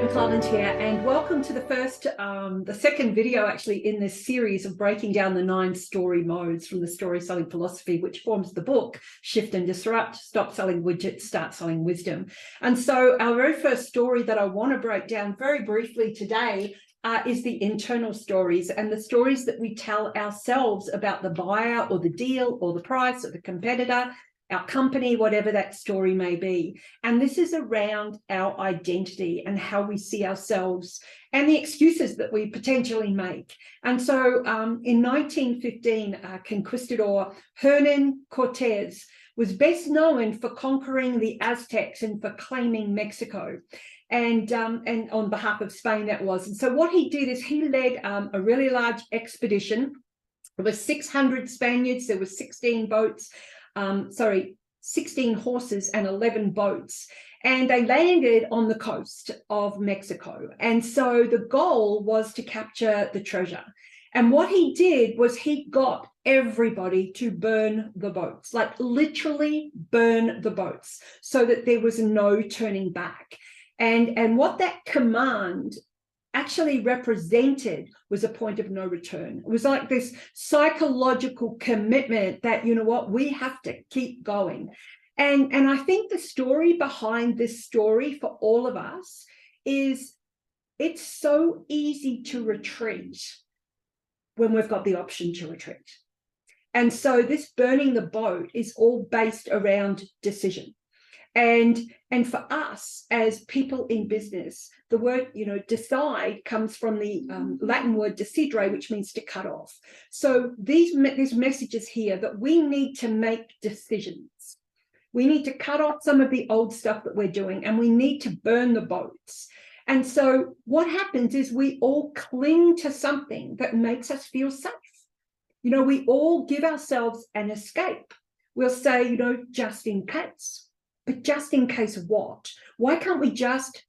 Bernadette McClelland here, and welcome to the second video actually in this series of breaking down the 9 story modes from the story selling philosophy, which forms the book Shift and Disrupt, Stop Selling Widgets, Start Selling Wisdom. And so our very first story that I want to break down very briefly today is the internal stories, and the stories that we tell ourselves about the buyer or the deal or the price or the competitor, our company, whatever that story may be. And this is around our identity and how we see ourselves and the excuses that we potentially make. And so in 1915, conquistador Hernan Cortez was best known for conquering the Aztecs and for claiming Mexico. And on behalf of Spain, that was. And so what he did is he led a really large expedition. There were 600 Spaniards, there were 16 boats, 16 horses and 11 boats, and they landed on the coast of Mexico. And so the goal was to capture the treasure. And what he did was he got everybody to burn the boats, like literally burn the boats, so that there was no turning back. And what that command actually represented was a point of no return. It was like this psychological commitment that, you know what, we have to keep going. And I think the story behind this story for all of us is it's so easy to retreat when we've got the option to retreat. And so this burning the boat is all based around decision. And for us as people in business, the word, decide comes from the Latin word decidere, which means to cut off. So these messages here that we need to make decisions. We need to cut off some of the old stuff that we're doing, and we need to burn the boats. And so what happens is we all cling to something that makes us feel safe. We all give ourselves an escape. We'll say, just in case. But just in case of what? Why can't we just,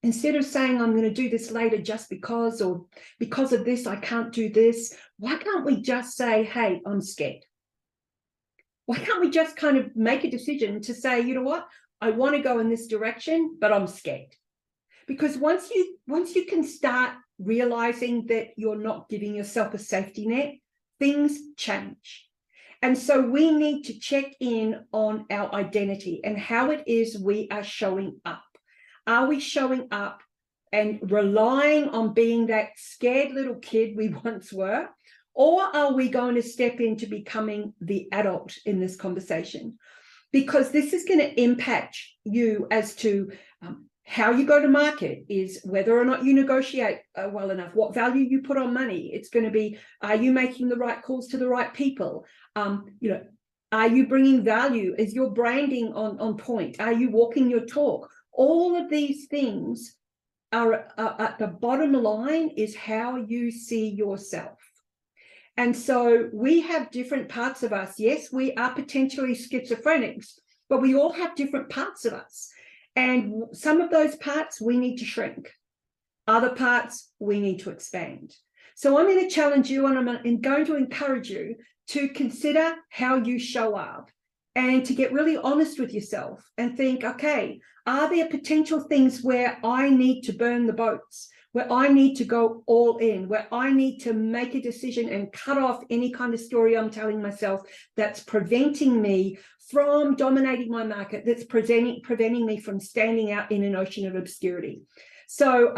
instead of saying I'm going to do this later just because, or because of this I can't do this, why can't we just say, hey, I'm scared? Why can't we just kind of make a decision to say, you know what, I want to go in this direction, but I'm scared? Because once you can start realizing that you're not giving yourself a safety net, things change. And so we need to check in on our identity and how it is we are showing up. Are we showing up and relying on being that scared little kid we once were? Or are we going to step into becoming the adult in this conversation? Because this is going to impact you as to how you go to market, is whether or not you negotiate well enough, what value you put on money. It's going to be, are you making the right calls to the right people? Are you bringing value? Is your branding on point? Are you walking your talk? All of these things are at the bottom line is how you see yourself. And so we have different parts of us. Yes, we are potentially schizophrenics, but we all have different parts of us. And some of those parts we need to shrink. Other parts we need to expand. So I'm going to challenge you, and I'm going to encourage you to consider how you show up and to get really honest with yourself and think, okay, are there potential things where I need to burn the boats, where I need to go all in, where I need to make a decision and cut off any kind of story I'm telling myself that's preventing me from dominating my market, that's preventing me from standing out in an ocean of obscurity. So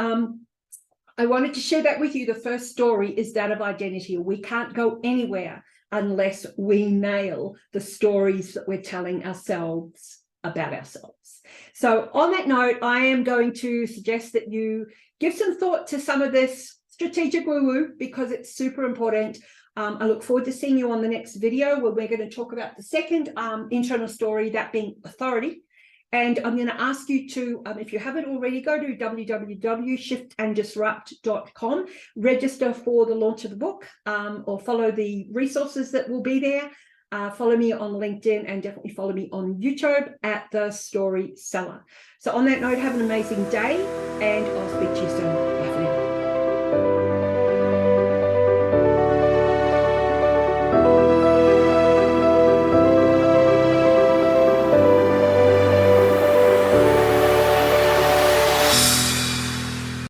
I wanted to share that with you. The first story is that of identity. We can't go anywhere unless we nail the stories that we're telling ourselves about ourselves. So on that note, I am going to suggest that you give some thought to some of this strategic woo-woo, because it's super important. I look forward to seeing you on the next video, where we're going to talk about the second internal story, that being authority. And I'm going to ask you to, if you haven't already, go to www.shiftanddisrupt.com, register for the launch of the book, or follow the resources that will be there. Follow me on LinkedIn, and definitely follow me on YouTube at The Story Seller. So on that note, have an amazing day, and I'll speak to you soon.